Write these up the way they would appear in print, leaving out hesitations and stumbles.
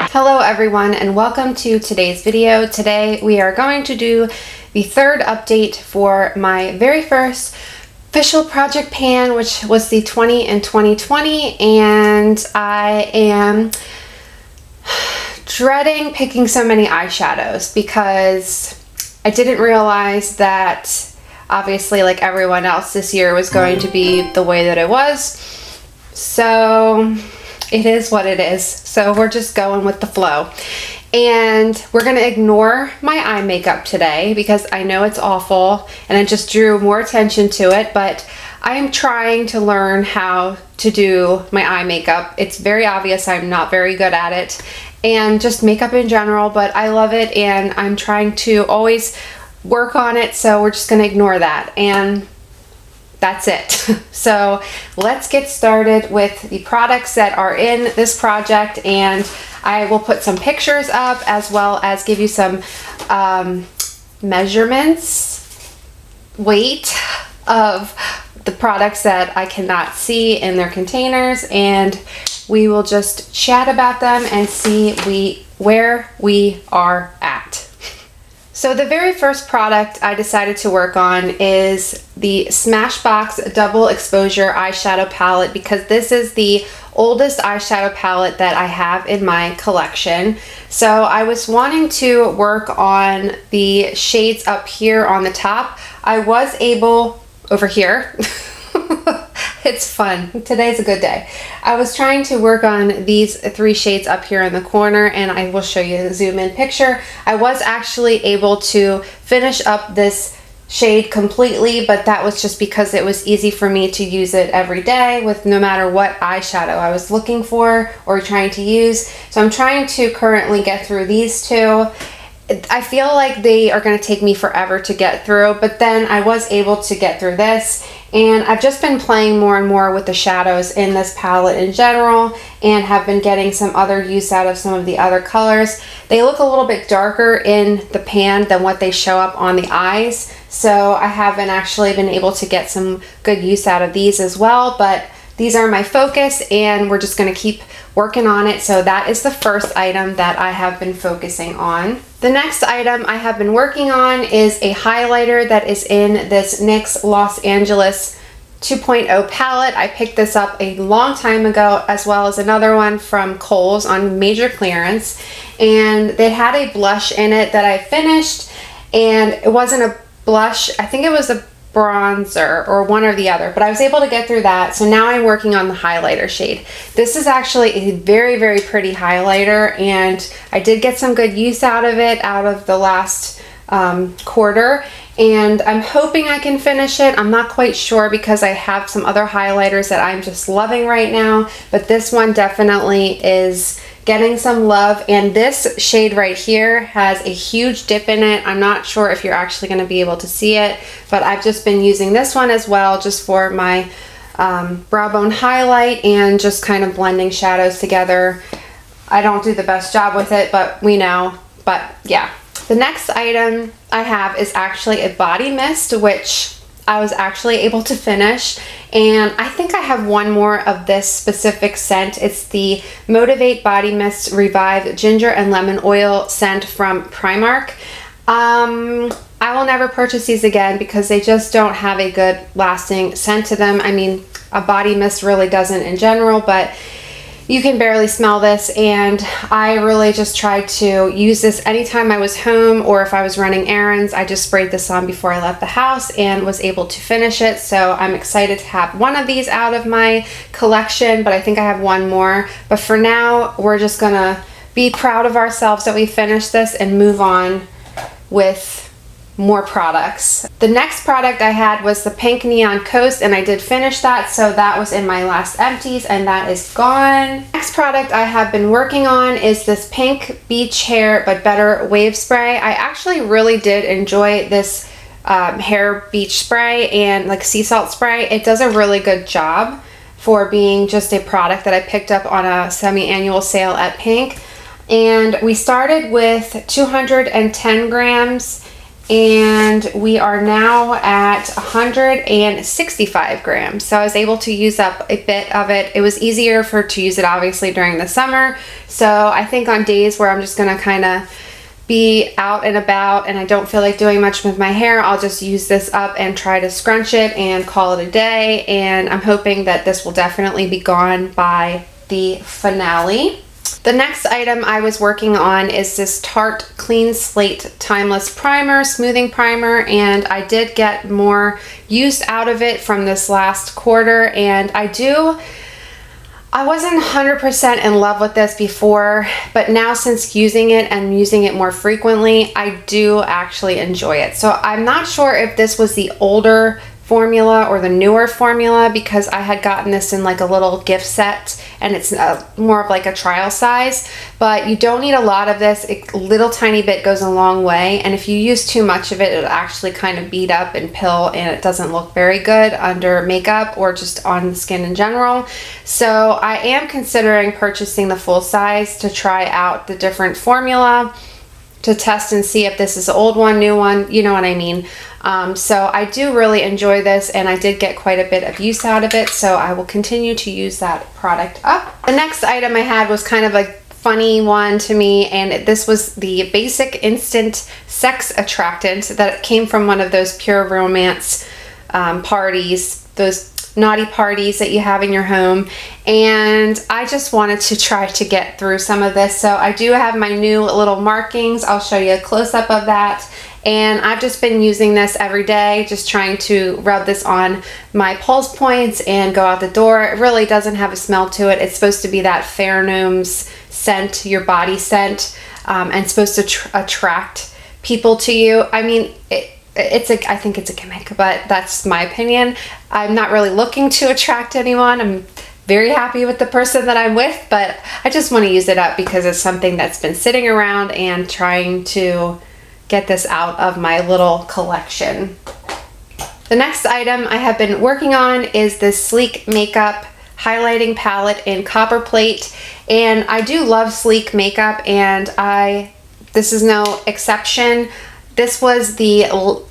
Hello everyone and welcome to today's video. Today we are going to do the third update for my very first official project pan, which was the 20 in 2020, and I am dreading picking so many eyeshadows because I didn't realize that obviously, like everyone else, this year was going to be the way that it was. So it is what it is. So we're just going with the flow. And we're going to ignore my eye makeup today because I know it's awful and I just drew more attention to it, but I am trying to learn how to do my eye makeup. It's very obvious I'm not very good at it, and just makeup in general, but I love it and I'm trying to always work on it, so we're just going to ignore that. And that's it. So let's get started with the products that are in this project, and I will put some pictures up as well as give you some measurements, weight of the products that I cannot see in their containers, and we will just chat about them and see where we are at. So the very first product I decided to work on is the Smashbox Double Exposure Eyeshadow Palette, because this is the oldest eyeshadow palette that I have in my collection. So I was wanting to work on the shades up here on the top. I was able, over here, it's fun. Today's a good day. I was trying to work on these three shades up here in the corner, and I will show you a zoom in picture. I was actually able to finish up this shade completely, but that was just because it was easy for me to use it every day with no matter what eyeshadow I was looking for or trying to use. So I'm trying to currently get through these two. I feel like they are going to take me forever to get through, but then I was able to get through this, and I've just been playing more and more with the shadows in this palette in general and have been getting some other use out of some of the other colors. They look a little bit darker in the pan than what they show up on the eyes, so I haven't actually been able to get some good use out of these as well, but these are my focus and we're just going to keep working on it. So that is the first item that I have been focusing on. The next item I have been working on is a highlighter that is in this NYX Los Angeles 2.0 palette. I picked this up a long time ago, as well as another one from Kohl's on major clearance, and they had a blush in it that I finished, and it wasn't a blush, I think it was a bronzer or one or the other, but I was able to get through that. So now I'm working on the highlighter shade. This is actually a very, very pretty highlighter, and I did get some good use out of it out of the last quarter, and I'm hoping I can finish it. I'm not quite sure because I have some other highlighters that I'm just loving right now, but this one definitely is getting some love, and this shade right here has a huge dip in it. I'm not sure if you're actually going to be able to see it, but I've just been using this one as well just for my brow bone highlight and just kind of blending shadows together. I don't do the best job with it, but we know. But yeah. The next item I have is actually a body mist, which I was actually able to finish, and I think I have one more of this specific scent. It's the Motivate Body Mist Revive Ginger and Lemon Oil scent from Primark. I will never purchase these again because they just don't have a good lasting scent to them. I mean, a body mist really doesn't in general, but you can barely smell this, and I really just tried to use this anytime I was home or if I was running errands. I just sprayed this on before I left the house and was able to finish it. So I'm excited to have one of these out of my collection, but I think I have one more. But for now, we're just gonna be proud of ourselves that we finished this and move on with more products. The next product I had was the Pink Neon Coast, and I did finish that, so that was in my last empties and that is gone. Next product I have been working on is this Pink Beach Hair But Better Wave Spray. I actually really did enjoy this hair beach spray and like sea salt spray. It does a really good job for being just a product that I picked up on a semi-annual sale at Pink. And we started with 210 grams and we are now at 165 grams. So I was able to use up a bit of it. It was easier to use it obviously during the summer. So I think on days where I'm just gonna kind of be out and about and I don't feel like doing much with my hair, I'll just use this up and try to scrunch it and call it a day. And I'm hoping that this will definitely be gone by the finale. The next item I was working on is this Tarte Clean Slate Timeless Primer, Smoothing Primer, and I did get more use out of it from this last quarter, and I wasn't 100% in love with this before, but now since using it and using it more frequently, I do actually enjoy it. So I'm not sure if this was the older formula or the newer formula, because I had gotten this in like a little gift set and it's more of like a trial size, but you don't need a lot of this. A little tiny bit goes a long way, and if you use too much of it, it'll actually kind of beat up and pill, and it doesn't look very good under makeup or just on the skin in general. So I am considering purchasing the full size to try out the different formula, to test and see if this is an old one, new one, you know what I mean. So I do really enjoy this, and I did get quite a bit of use out of it, so I will continue to use that product up. The next item I had was kind of a funny one to me, and this was the Basic Instant Sex Attractant that came from one of those Pure Romance parties, those naughty parties that you have in your home, and I just wanted to try to get through some of this. So I do have my new little markings. I'll show you a close-up of that, and I've just been using this every day, just trying to rub this on my pulse points and go out the door. It really doesn't have a smell to it. It's supposed to be that pheromones scent, your body scent, and supposed to attract people to you. I mean, I think it's a gimmick, but that's my opinion. I'm not really looking to attract anyone. I'm very happy with the person that I'm with, but I just want to use it up because it's something that's been sitting around and trying to get this out of my little collection. The next item I have been working on is this Sleek Makeup highlighting palette in Copper Plate, and I do love sleek makeup, and this is no exception. This was the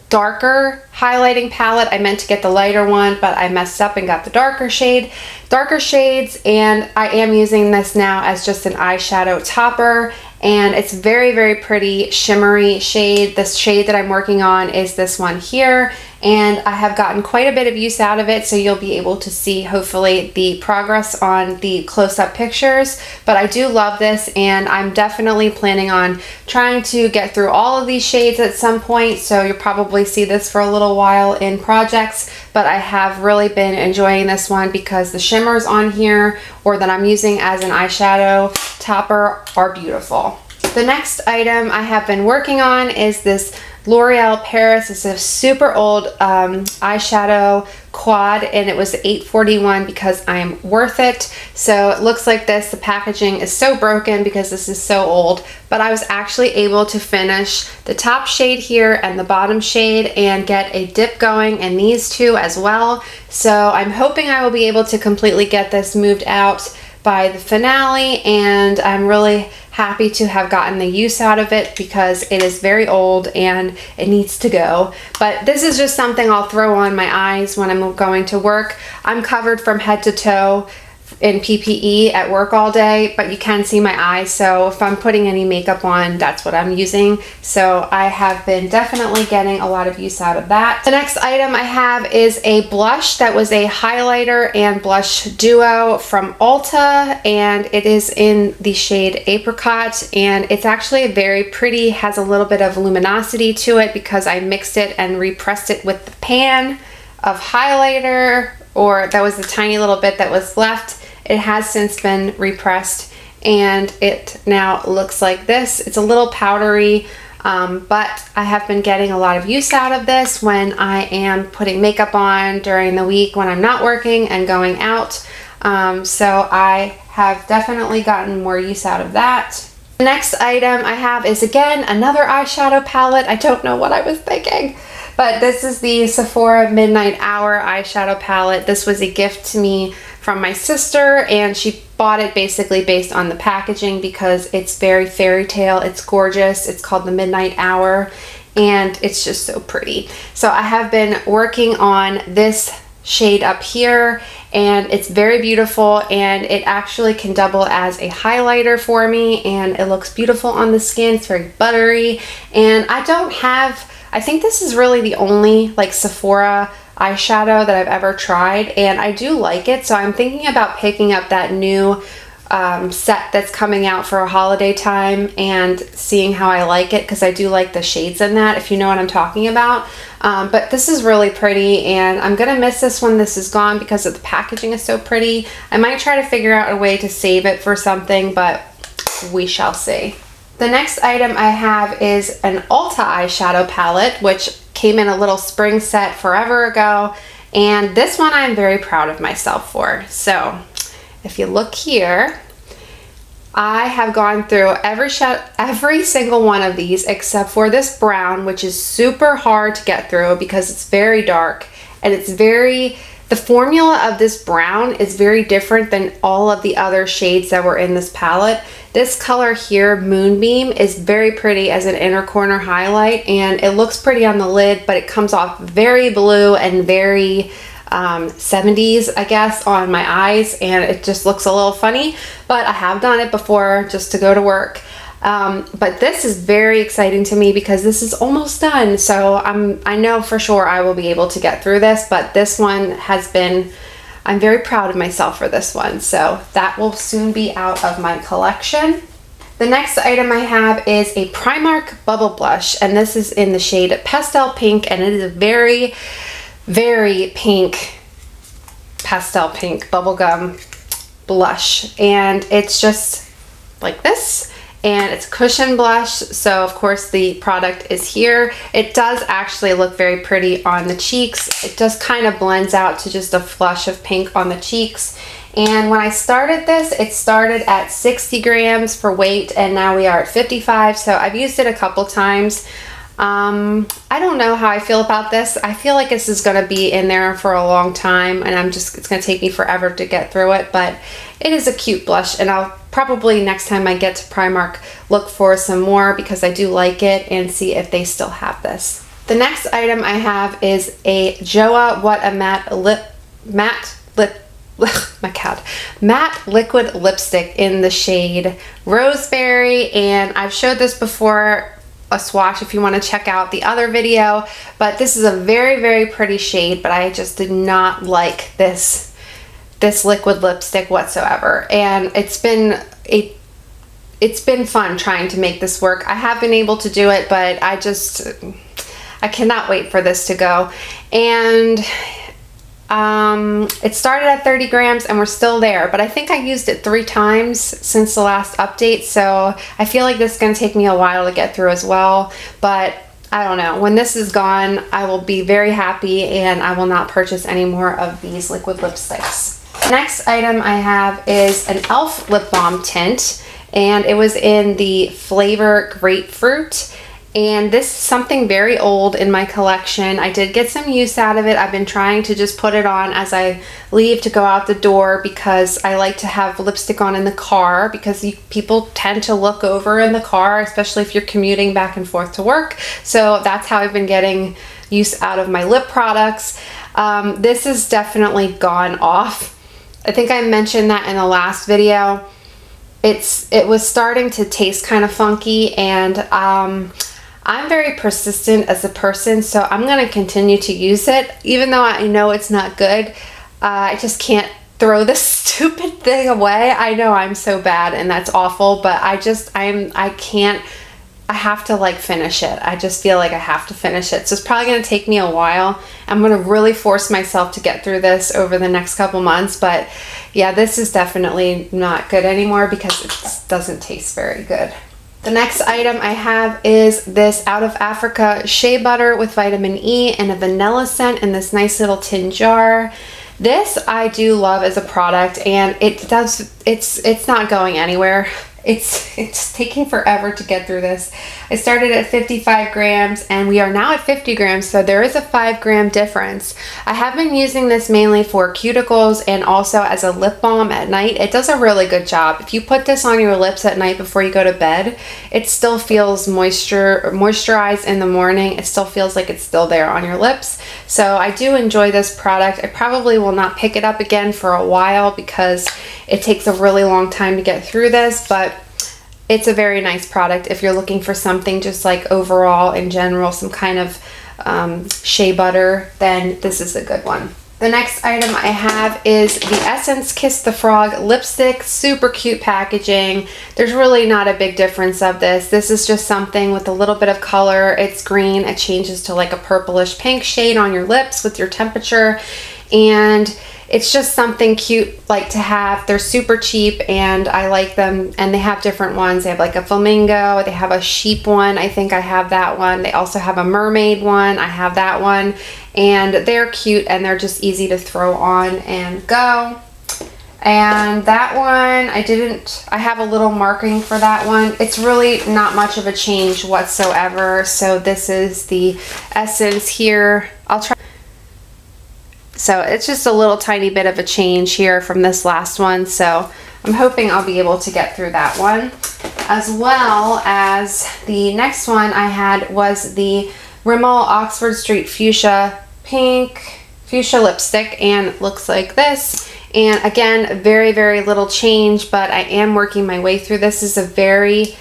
darker highlighting palette. I meant to get the lighter one, but I messed up and got the darker shades, and I am using this now as just an eyeshadow topper, and it's very, very pretty shimmery shade. The shade that I'm working on is this one here, and I have gotten quite a bit of use out of it, so you'll be able to see hopefully the progress on the close-up pictures. But I do love this, and I'm definitely planning on trying to get through all of these shades at some point, so you'll probably see this for a little while in projects. But I have really been enjoying this one because the shimmers on here, or that I'm using as an eyeshadow topper, are beautiful. The next item I have been working on is this L'Oreal Paris. It's a super old eyeshadow quad, and it was $8.41 because I'm worth it. So it looks like this. The packaging is so broken because this is so old, but I was actually able to finish the top shade here and the bottom shade and get a dip going in these two as well. So I'm hoping I will be able to completely get this moved out by the finale, and I'm really happy to have gotten the use out of it because it is very old and it needs to go. But this is just something I'll throw on my eyes when I'm going to work. I'm covered from head to toe in PPE at work all day, but you can see my eyes, so if I'm putting any makeup on, that's what I'm using. So I have been definitely getting a lot of use out of that. The next item I have is a blush that was a highlighter and blush duo from Ulta, and it is in the shade Apricot, and it's actually very pretty, has a little bit of luminosity to it because I mixed it and repressed it with the pan of highlighter, or that was the tiny little bit that was left. It has since been repressed, and it now looks like this. It's a little powdery, but I have been getting a lot of use out of this when I am putting makeup on during the week when I'm not working and going out. So I have definitely gotten more use out of that. The next item I have is again another eyeshadow palette. I don't know what I was thinking, but this is the Sephora Midnight Hour eyeshadow palette. This was a gift to me from my sister, and she bought it basically based on the packaging because it's very fairy tale. It's gorgeous. It's called the Midnight Hour, and it's just so pretty. So I have been working on this shade up here, and it's very beautiful, and it actually can double as a highlighter for me, and it looks beautiful on the skin. It's very buttery, and I think this is really the only like Sephora eyeshadow that I've ever tried, and I do like it. So I'm thinking about picking up that new set that's coming out for a holiday time and seeing how I like it, because I do like the shades in that, if you know what I'm talking about. But this is really pretty, and I'm gonna miss this when this is gone because the packaging is so pretty. I might try to figure out a way to save it for something, but we shall see. The next item I have is an Ulta eyeshadow palette, which came in a little spring set forever ago, and this one I'm very proud of myself for. So if you look here, I have gone through every single one of these except for this brown, which is super hard to get through because it's very dark, and the formula of this brown is very different than all of the other shades that were in this palette. This color here, Moonbeam, is very pretty as an inner corner highlight, and it looks pretty on the lid, but it comes off very blue and very 70s, I guess, on my eyes, and it just looks a little funny, but I have done it before just to go to work. But this is very exciting to me because this is almost done, so I know for sure I will be able to get through this, but this one I'm very proud of myself for this one, so that will soon be out of my collection. The next item I have is a Primark Bubble Blush, and this is in the shade Pastel Pink, and it is a very, very pink, pastel pink bubblegum blush, and it's just like this, and it's a cushion blush, so of course the product is here. It does actually look very pretty on the cheeks. It just kind of blends out to just a flush of pink on the cheeks. And when I started this, it started at 60 grams for weight, and now we are at 55, so I've used it a couple times. I don't know how I feel about this. I feel like this is going to be in there for a long time, and it's going to take me forever to get through it, but it is a cute blush, and I'll probably next time I get to Primark look for some more because I do like it and see if they still have this. The next item I have is a Joa What a Matte liquid lipstick in the shade Roseberry, and I've showed this before, a swatch if you want to check out the other video, but this is a very, very pretty shade, but I just did not like this liquid lipstick whatsoever, and it's been fun trying to make this work. I have been able to do it, but I cannot wait for this to go. And it started at 30 grams and we're still there, but I think I used it 3 times since the last update, so I feel like this is going to take me a while to get through as well, but I don't know. When this is gone, I will be very happy, and I will not purchase any more of these liquid lipsticks. The next item I have is an e.l.f. Lip Balm Tint, and it was in the flavor Grapefruit. And this is something very old in my collection. I did get some use out of it. I've been trying to just put it on as I leave to go out the door because I like to have lipstick on in the car because people tend to look over in the car, especially if you're commuting back and forth to work. So that's how I've been getting use out of my lip products. This has definitely gone off. I think I mentioned that in the last video. It was starting to taste kind of funky, and I'm very persistent as a person, so I'm going to continue to use it, even though I know it's not good. I just can't throw this stupid thing away. I know I'm so bad, and that's awful, but I have to like finish it. I just feel like I have to finish it. So it's probably going to take me a while. I'm going to really force myself to get through this over the next couple months, but yeah, this is definitely not good anymore because it doesn't taste very good. The next item I have is this Out of Africa Shea Butter with vitamin E and a vanilla scent in this nice little tin jar. This I do love as a product, and it's not going anywhere. It's taking forever to get through this. I started at 55 grams and we are now at 50 grams, so there is a 5-gram difference. I have been using this mainly for cuticles and also as a lip balm at night. It does a really good job. If you put this on your lips at night before you go to bed, it still feels moisturized in the morning. It still feels like it's still there on your lips. So I do enjoy this product. I probably will not pick it up again for a while because it takes a really long time to get through this, but it's a very nice product if you're looking for something just like overall in general, some kind of shea butter, then this is a good one. The next item I have is the Essence Kiss the Frog lipstick. Super cute packaging. There's really not a big difference of this. This is just something with a little bit of color. It's green. It changes to like a purplish pink shade on your lips with your temperature. And it's just something cute like to have. They're super cheap and I like them, and they have different ones. They have like a flamingo, they have a sheep one, I think I have that one. They also have a mermaid one, I have that one, and they're cute and they're just easy to throw on and go. And that one, I have a little marking for that one. It's really not much of a change whatsoever. So this is the Essence here. I'll try. So it's just a little tiny bit of a change here from this last one. So I'm hoping I'll be able to get through that one. As well as the next one I had was the Rimmel Oxford Street Fuchsia lipstick, and it looks like this. And again, very, very little change, but I am working my way through. This is a very,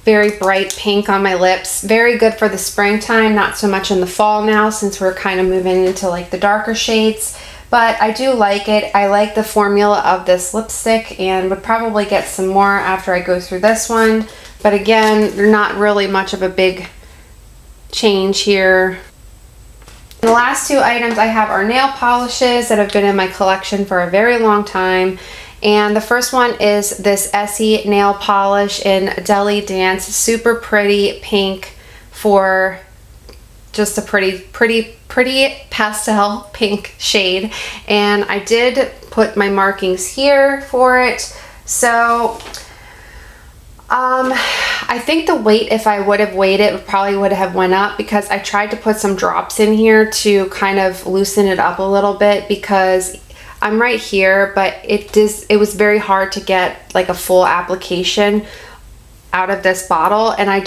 very bright pink on my lips. Very good for the springtime, not so much in the fall now since we're kind of moving into like the darker shades. But I do like it. I like the formula of this lipstick and would probably get some more after I go through this one. But again, they're not really much of a big change here. And the last two items I have are nail polishes that have been in my collection for a very long time. And the first one is this Essie nail polish in Deli Dance. Super pretty pink for just a pretty pastel pink shade. And I did put my markings here for it. So I think the weight, if I would have weighed it, probably would have went up because I tried to put some drops in here to kind of loosen it up a little bit because I'm right here, but it was very hard to get like a full application out of this bottle. And I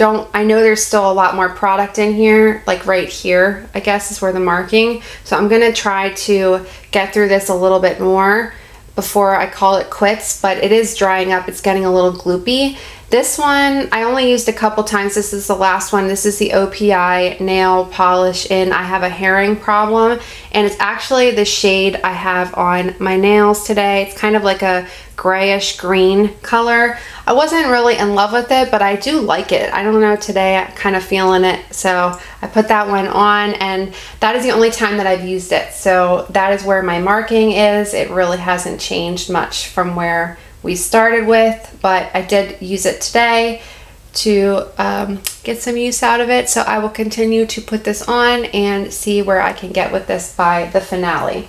know there's still a lot more product in here, like right here, I guess is where the marking. So I'm gonna try to get through this a little bit more before I call it quits, but it is drying up. It's getting a little gloopy. This one, I only used a couple times. This is the last one. This is the Opi Nail Polish in I Have a Herring Problem. And it's actually the shade I have on my nails today. It's kind of like a grayish green color. I wasn't really in love with it, but I do like it. I don't know, today I'm kind of feeling it. So I put that one on, and that is the only time that I've used it. So that is where my marking is. It really hasn't changed much from where we started with, but I did use it today to get some use out of it. So I will continue to put this on and see where I can get with this by the finale.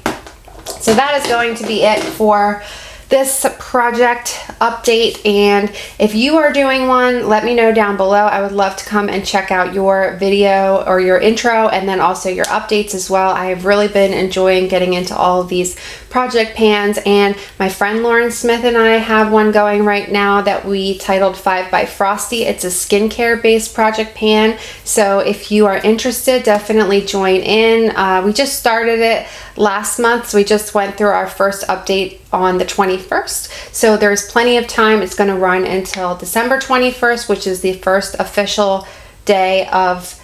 So that is going to be it for this project update, and if you are doing one, let me know down below. I would love to come and check out your video or your intro and then also your updates as well. I have really been enjoying getting into all of these project pans, and my friend Lauren Smith and I have one going right now that we titled 5 by Frosty. It's a skincare based project pan, so if you are interested, definitely join in. We just started it last month, so we just went through our first update on the 21st, so there's plenty of time. It's going to run until December 21st, which is the first official day of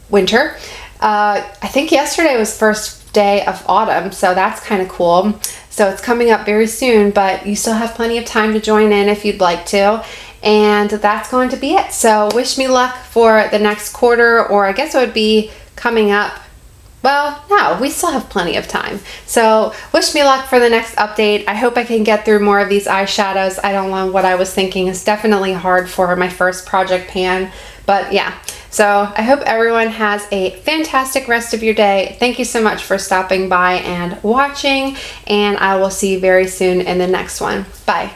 winter. I think yesterday was first day of autumn, so that's kind of cool. So it's coming up very soon, but you still have plenty of time to join in if you'd like to. And that's going to be it. So wish me luck for the next quarter, or I guess it would be coming up. Well, no, we still have plenty of time. So wish me luck for the next update. I hope I can get through more of these eyeshadows. I don't know what I was thinking. It's definitely hard for my first project pan, but yeah. So I hope everyone has a fantastic rest of your day. Thank you so much for stopping by and watching, and I will see you very soon in the next one. Bye.